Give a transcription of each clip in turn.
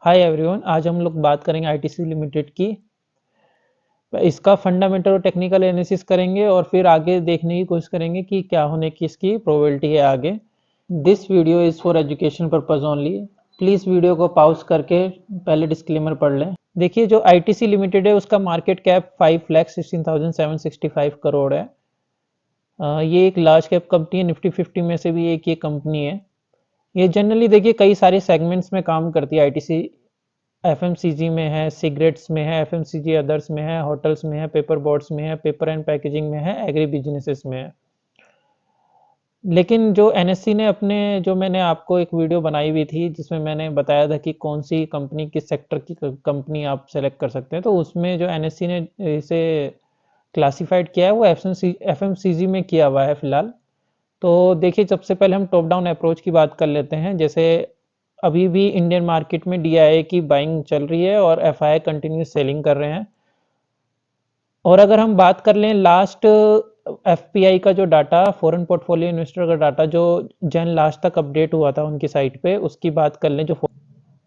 Hi everyone, आज हम लोग बात करेंगे आईटीसी लिमिटेड की। इसका फंडामेंटल और टेक्निकल एनालिसिस करेंगे और फिर आगे देखने की कोशिश करेंगे कि क्या होने की इसकी प्रोबेबिलिटी है आगे। This video is for education purpose only. Please video को पॉज करके पहले डिस्क्लेमर पढ़ लें। देखिए, जो आईटीसी लिमिटेड है उसका मार्केट कैप 5,16,765 करोड़ है। ये एक लार्ज कैप कंपनी है, निफ्टी 50 में से भी एक ये कंपनी है। ये जनरली देखिए कई सारे सेगमेंट्स में काम करती है आईटीसी। एफएमसीजी में है, सिगरेट्स में है, एफएमसीजी अदर्स में है, होटल्स में है, पेपर बोर्ड्स में है, पेपर एंड पैकेजिंग में है, एग्री बिजनेसेस में है। लेकिन जो एनएससी ने अपने जो मैंने आपको एक वीडियो बनाई हुई थी जिसमें मैंने बताया था कि कौन सी कंपनी किस सेक्टर की कंपनी आप सेलेक्ट कर सकते हैं, तो उसमें जो एनएससी ने इसे क्लासिफाइड किया है वो एफएमसीजी में किया हुआ है फिलहाल। तो देखिए, सबसे पहले हम टॉप डाउन अप्रोच की बात कर लेते हैं। जैसे अभी भी इंडियन मार्केट में डीआईए की बाइंग चल रही है और एफआई कंटिन्यूस सेलिंग कर रहे हैं। और अगर हम बात कर लें लास्ट एफपीआई का जो डाटा, फॉरेन पोर्टफोलियो इन्वेस्टर का डाटा जो जन लास्ट तक अपडेट हुआ था उनकी साइट पे, उसकी बात कर लें। जो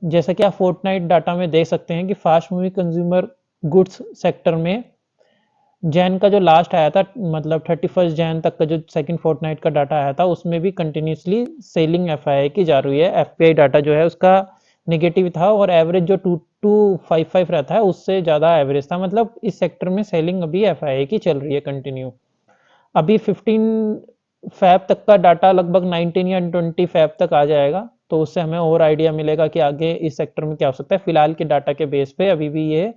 जैसा कि आप फोर्टनाइट डाटा में देख सकते हैं कि fast moving consumer goods sector में जैन का जो लास्ट आया था, मतलब 31 जैन तक का जो सेकंड फोर्टनाइट का डाटा आया था, उसमें भी कंटिन्यूसली सेलिंग एफआईआई की जा रही है। एफपीआई डाटा जो है उसका नेगेटिव था और एवरेज जो 2255 रहता है उससे ज़्यादा एवरेज था। मतलब इस सेक्टर में सेलिंग अभी एफआईआई की चल रही है कंटिन्यू। अभी 15 फैब तक का डाटा लगभग 19 या 20 फैब तक आ जाएगा, तो उससे हमें और आइडिया मिलेगा कि आगे इस सेक्टर में क्या हो सकता है। फिलहाल के डाटा के बेस पे अभी भी ये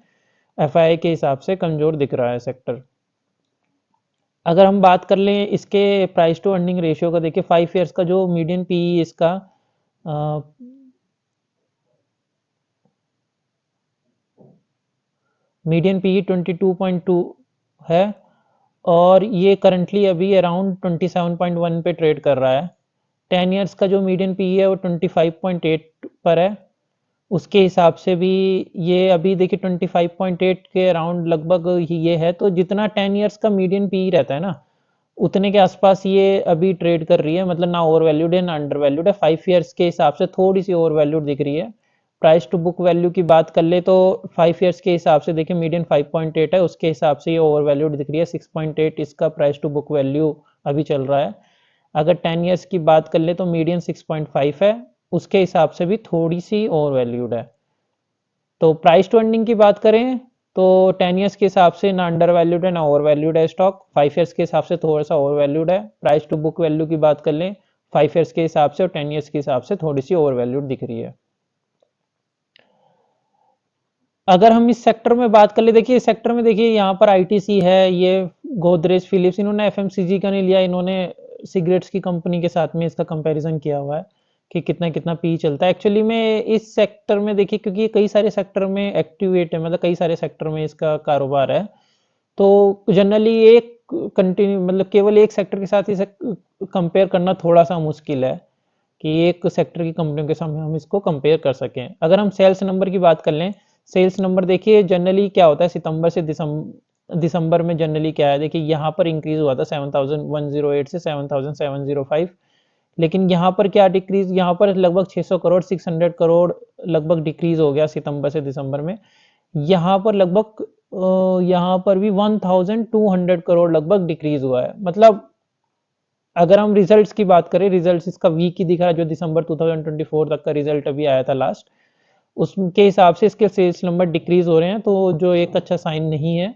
एफआईआई के हिसाब से कमज़ोर दिख रहा है सेक्टर। अगर हम बात कर लें इसके प्राइस टू अर्निंग रेशियो का, देखिए 5 ईयर्स का जो मीडियन पीई इसका मीडियन पीई 22.2 है और ये करंटली अभी अराउंड 27.1 पे ट्रेड कर रहा है। 10 ईयर्स का जो मीडियन पीई है वो 25.8 पर है। उसके हिसाब से भी ये अभी देखिए 25.8 के अराउंड लगभग ही ये है। तो जितना 10 ईयर्स का मीडियन पीई रहता है ना, उतने के आसपास ये अभी ट्रेड कर रही है। मतलब ना ओवर वैल्यूड है ना अंडर वैल्यूड है। 5 ईयर्स के हिसाब से थोड़ी सी ओवर वैल्यूड दिख रही है। प्राइस टू बुक वैल्यू की बात कर ले तो 5 ईयर्स के हिसाब से देखिए मीडियन 5.8 है, उसके हिसाब से ये ओवर वैल्यूड दिख रही है। 6.8 इसका प्राइस टू बुक वैल्यू अभी चल रहा है। अगर 10 ईयर्स की बात कर ले तो मीडियन 6.5 है, उसके हिसाब से भी थोड़ी सी ओवर वैल्यूड है। तो प्राइस टू अर्निंग की बात करें तो 10 ईयर्स के हिसाब से ना अंडर वैल्यूड है ना ओवर वैल्यूड है स्टॉक। 5 ईयर्स के हिसाब से थोड़ा सा ओवर वैल्यूड है। प्राइस टू बुक वैल्यू की बात कर लें 5 ईयर्स के हिसाब से और 10 ईयर्स के हिसाब से थोड़ी सी ओवर वैल्यूड दिख रही है। अगर हम इस सेक्टर में बात कर ले, देखिए इस सेक्टर में देखिए यहाँ पर आईटीसी है, ये गोदरेज फिलिप्स, इन्होंने एफएमसीजी का नहीं लिया, इन्होंने सिगरेट्स की कंपनी के साथ में इसका कंपैरिजन किया हुआ है कि कितना कितना पी चलता है। एक्चुअली में इस सेक्टर में देखिए, क्योंकि कई सारे सेक्टर में एक्टिवेट है, मतलब कई सारे सेक्टर में इसका कारोबार है, तो जनरली एक कंटिन्यू मतलब केवल एक सेक्टर के साथ इसे कंपेयर करना थोड़ा सा मुश्किल है कि एक सेक्टर की कंपनियों के सामने हम इसको कंपेयर कर सकें। अगर हम सेल्स नंबर की बात कर लें, सेल्स नंबर देखिए जनरली क्या होता है, सितंबर से दिसंबर में जनरली क्या है, देखिए यहाँ पर इंक्रीज हुआ था 7,108 से 7,705। लेकिन यहाँ पर क्या डिक्रीज, यहाँ पर लगभग 600 करोड़ 600 करोड़ लगभग डिक्रीज हो गया सितंबर से दिसंबर में। यहाँ पर लगभग यहाँ पर भी 1,200 करोड़ लगभग डिक्रीज हुआ है। मतलब अगर हम रिजल्ट्स की बात करें, रिजल्ट्स इसका वीक ही दिख रहा है, जो दिसंबर 2024 तक का रिजल्ट अभी आया था लास्ट, उसके हिसाब से इसके सेल्स नंबर डिक्रीज हो रहे हैं, तो जो एक अच्छा साइन नहीं है।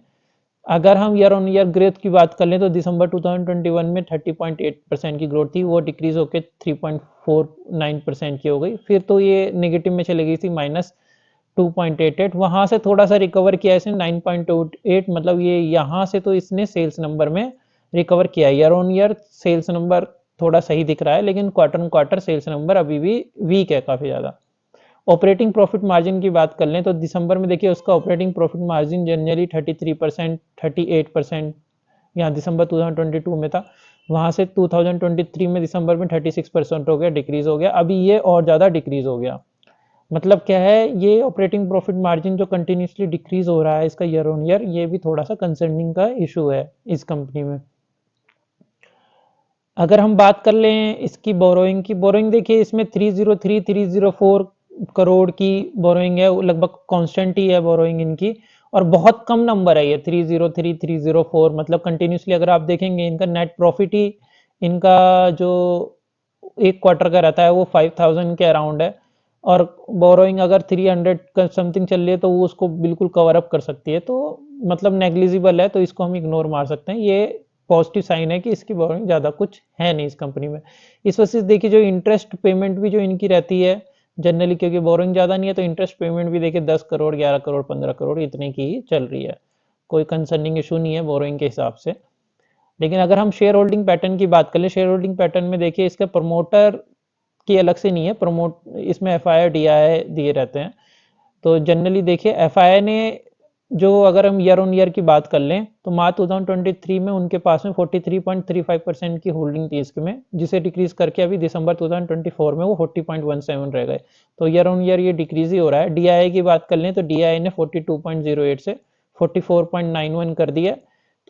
अगर हम ईयर ऑन ईयर ग्रोथ की बात कर लें तो दिसंबर 2021 में 30.8% की ग्रोथ थी, वो डिक्रीज होकर 3.49% की हो गई। फिर तो ये नेगेटिव में चली गई थी, -2.88। वहां से थोड़ा सा रिकवर किया इसने 9.28। मतलब ये यहाँ से तो इसने सेल्स नंबर में रिकवर किया। Year on year sales number थोड़ा सही दिख रहा है, लेकिन quarter on quarter sales number अभी भी वीक है काफ़ी ज़्यादा। ऑपरेटिंग प्रॉफिट मार्जिन की बात कर लें तो दिसंबर में देखिए उसका ऑपरेटिंग प्रॉफिट मार्जिन जनरली 33%, 38% यहाँ दिसंबर 2022 में था। वहाँ से 2023 में दिसंबर में 36% हो गया, डिक्रीज हो गया। अभी ये और ज़्यादा डिक्रीज हो गया। मतलब क्या है, ये ऑपरेटिंग प्रॉफिट मार्जिन जो कंटिन्यूसली डिक्रीज हो रहा है इसका ईयर ऑन ईयर, ये भी थोड़ा सा कंसर्निंग का इशू है इस कंपनी में। अगर हम बात कर लें इसकी बोरोइंग की, बोरोइंग देखिए इसमें 303 304 करोड़ की बोरोइंग है, लगभग कांस्टेंट ही है बोरोइंग इनकी, और बहुत कम नंबर है ये 303 304, मतलब कंटिन्यूसली अगर आप देखेंगे इनका नेट प्रॉफिट ही इनका जो एक क्वार्टर का रहता है वो 5000 के अराउंड है, और बोरोइंग अगर 300 का समथिंग चल रही है तो वो उसको बिल्कुल कवर अप कर सकती है, तो मतलब नेग्लिजिबल है, तो इसको हम इग्नोर मार सकते हैं। ये पॉजिटिव साइन है कि इसकी बोरोइंग ज़्यादा कुछ है नहीं इस कंपनी में। इस वजह से देखिए जो इंटरेस्ट पेमेंट भी जो इनकी रहती है जनरली, क्योंकि बोरोइंग ज़्यादा नहीं है, तो इंटरेस्ट पेमेंट भी देखिए 10 करोड़ 11 करोड़ 15 करोड़ इतने की ही चल रही है, कोई कंसर्निंग इशू नहीं है बोरोइंग के हिसाब से। लेकिन अगर हम शेयर होल्डिंग पैटर्न की बात करें, शेयर होल्डिंग पैटर्न में देखिए इसका प्रमोटर की अलग से नहीं है, प्रमोट इसमें एफ आई डी आई दिए रहते हैं। तो जनरली देखिए एफ आई ने जो, अगर हम ईयर ऑन ईयर की बात कर लें तो मार्च 2023 में उनके पास में 43.35% की होल्डिंग थी इसमें, जिसे डिक्रीज करके अभी दिसंबर 2024 में वो 40.17 रह गए। तो ईयर ऑन ईयर ये डिक्रीज ही हो रहा है। डीआईआई की बात कर लें तो डीआईआई ने 42.08 से 44.91 कर दिया,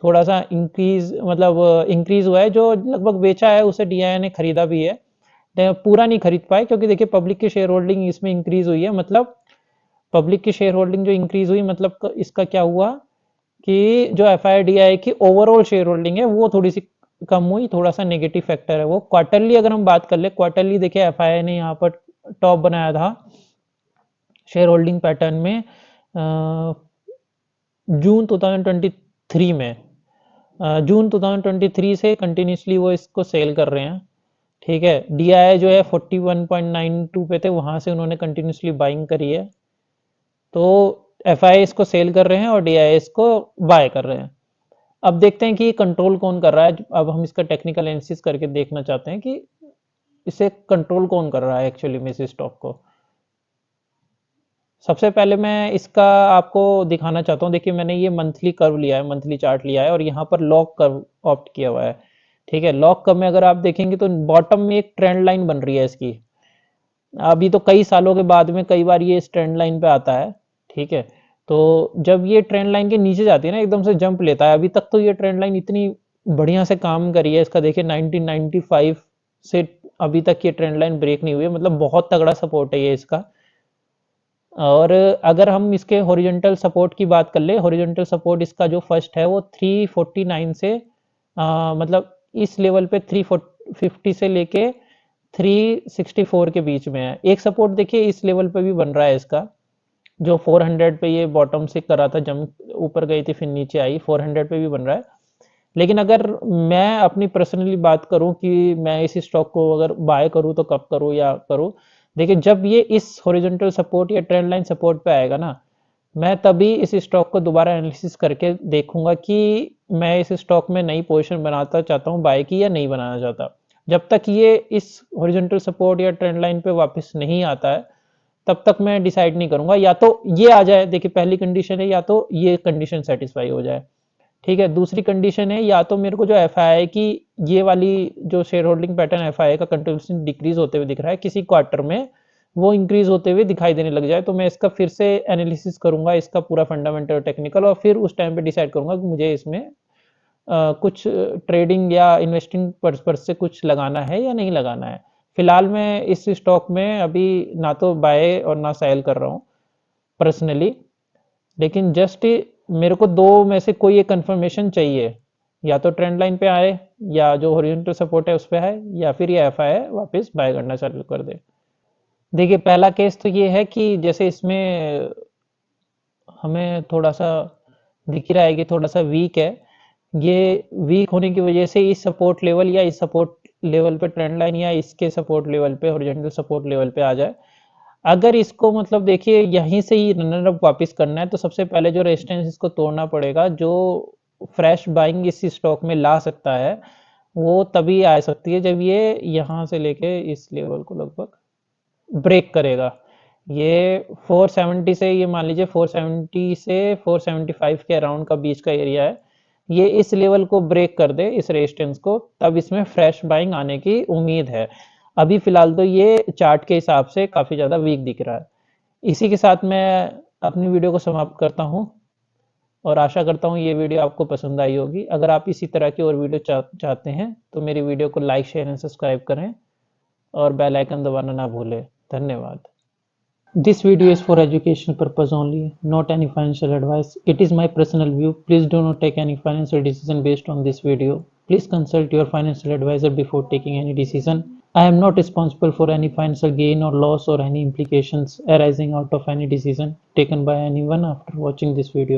थोड़ा सा इंक्रीज, मतलब इंक्रीज हुआ है। जो लगभग बेचा है उसे डीआईआई ने खरीदा भी है, पूरा नहीं खरीद पाए, क्योंकि देखिए पब्लिक की शेयर होल्डिंग इसमें इंक्रीज हुई है, मतलब पब्लिक की शेयर होल्डिंग जो इंक्रीज हुई, मतलब इसका क्या हुआ कि जो एफ आई डी आई की ओवरऑल शेयर होल्डिंग है वो थोड़ी सी कम हुई, थोड़ा सा नेगेटिव फैक्टर है वो। क्वार्टरली अगर हम बात कर ले, क्वार्टरली देखिए एफ आई ने यहाँ पर टॉप बनाया था शेयर होल्डिंग पैटर्न में जून 2023 में, जून 2023 से कंटिन्यूसली वो इसको सेल कर रहे हैं। ठीक है, डीआई जो है 41.92 पे थे, वहां से उन्होंने कंटिन्यूसली बाइंग करी है, तो एफ आई इसको सेल कर रहे हैं और डी आई इसको बाय कर रहे हैं। अब देखते हैं कि कंट्रोल कौन कर रहा है। अब हम इसका टेक्निकल एनालिसिस करके देखना चाहते हैं कि इसे कंट्रोल कौन कर रहा है एक्चुअली में इस स्टॉक को। सबसे पहले मैं इसका आपको दिखाना चाहता हूँ। देखिए मैंने ये मंथली कर्व लिया है, मंथली चार्ट लिया है, और यहाँ पर लॉग कर्व ऑप्ट किया हुआ है। ठीक है, लॉग कर्व में अगर आप देखेंगे तो बॉटम में एक ट्रेंड लाइन बन रही है इसकी। अभी तो कई सालों के बाद में कई बार ये इस ट्रेंड लाइन पे आता है। ठीक है, तो जब ये ट्रेंड लाइन के नीचे जाती है ना, एकदम से जंप लेता है। अभी तक तो ये ट्रेंड लाइन इतनी बढ़िया से काम करी है इसका, देखिए 1995 से अभी तक ये ट्रेंड लाइन ब्रेक नहीं हुई है, मतलब बहुत तगड़ा सपोर्ट है ये इसका। और अगर हम इसके हॉरिजॉन्टल सपोर्ट की बात कर ले, हॉरिजॉन्टल सपोर्ट इसका जो फर्स्ट है वो 349 से मतलब इस लेवल पे 350 से लेके 364 के बीच में है। एक सपोर्ट देखिए इस लेवल पे भी बन रहा है इसका, जो 400 पे ये बॉटम से करा था, जम ऊपर गई थी फिर नीचे आई, 400 पे भी बन रहा है। लेकिन अगर मैं अपनी पर्सनली बात करूं कि मैं इस स्टॉक को अगर बाय करूं तो कब करूं या करूं, देखिए जब ये इस हॉरिजॉन्टल सपोर्ट या ट्रेंड लाइन सपोर्ट पे आएगा ना, मैं तभी इस स्टॉक को दोबारा एनालिसिस करके देखूंगा कि मैं इस स्टॉक में नई पोजीशन बनाता चाहता हूं बाय की या नहीं बनाना चाहता। जब तक ये इस हॉरिजॉन्टल सपोर्ट या ट्रेंड लाइन पे वापस नहीं आता है तब तक मैं डिसाइड नहीं करूंगा। या तो ये आ जाए, देखिए पहली कंडीशन है, या तो ये कंडीशन सेटिस्फाई हो जाए। ठीक है, दूसरी कंडीशन है या तो मेरे को जो एफ आई आई की ये वाली जो shareholding pattern F I I का कंट्रीब्यूशन डिक्रीज होते हुए दिख रहा है किसी क्वार्टर में, वो इंक्रीज होते हुए दिखाई देने लग जाए, तो मैं इसका फिर से एनालिसिस करूंगा, इसका पूरा फंडामेंटल टेक्निकल, और फिर उस टाइम पे डिसाइड करूंगा कि मुझे इसमें कुछ ट्रेडिंग या इन्वेस्टिंग पर्पस से कुछ लगाना है या नहीं लगाना है। फिलहाल मैं इस स्टॉक में अभी ना तो बाय और ना सेल कर रहा हूँ पर्सनली, लेकिन जस्ट मेरे को दो में से कोई एक कंफर्मेशन चाहिए, या तो ट्रेंड लाइन पे आए, या जो हॉरिजॉन्टल सपोर्ट है उस पे है, या फिर ये एफ आई है वापस बाय करना चालू कर दे। देखिए पहला केस तो ये है कि जैसे इसमें हमें थोड़ा सा दिख ही रहा है कि थोड़ा सा वीक है, ये वीक होने की वजह से इस सपोर्ट लेवल या इस सपोर्ट लेवल पे ट्रेंड लाइन या इसके सपोर्ट लेवल पे हॉरिजॉन्टल सपोर्ट लेवल पे आ जाए। अगर इसको मतलब देखिए यहीं से ही रनर अप वापस करना है तो सबसे पहले जो रेजिस्टेंस इसको तोड़ना पड़ेगा, जो फ्रेश बाइंग इस स्टॉक में ला सकता है वो तभी आ सकती है जब ये यहाँ से लेके इस लेवल को लगभग ब्रेक करेगा। ये 470 से, ये मान लीजिए 470 से 475 के अराउंड का बीच का एरिया है, ये इस लेवल को ब्रेक कर दे इस रेजिस्टेंस को, तब इसमें फ्रेश बाइंग आने की उम्मीद है। अभी फिलहाल तो ये चार्ट के हिसाब से काफ़ी ज़्यादा वीक दिख रहा है। इसी के साथ मैं अपनी वीडियो को समाप्त करता हूँ, और आशा करता हूँ ये वीडियो आपको पसंद आई होगी। अगर आप इसी तरह की और वीडियो चाहते हैं तो मेरी वीडियो को लाइक शेयर एंड सब्सक्राइब करें, और बेल आइकन दबाना ना भूलें। धन्यवाद। This video is for educational purpose only, not any financial advice. It is my personal view. Please do not take any financial decision based on this video. Please consult your financial advisor before taking any decision. I am not responsible for any financial gain or loss or any implications arising out of any decision taken by anyone after watching this video.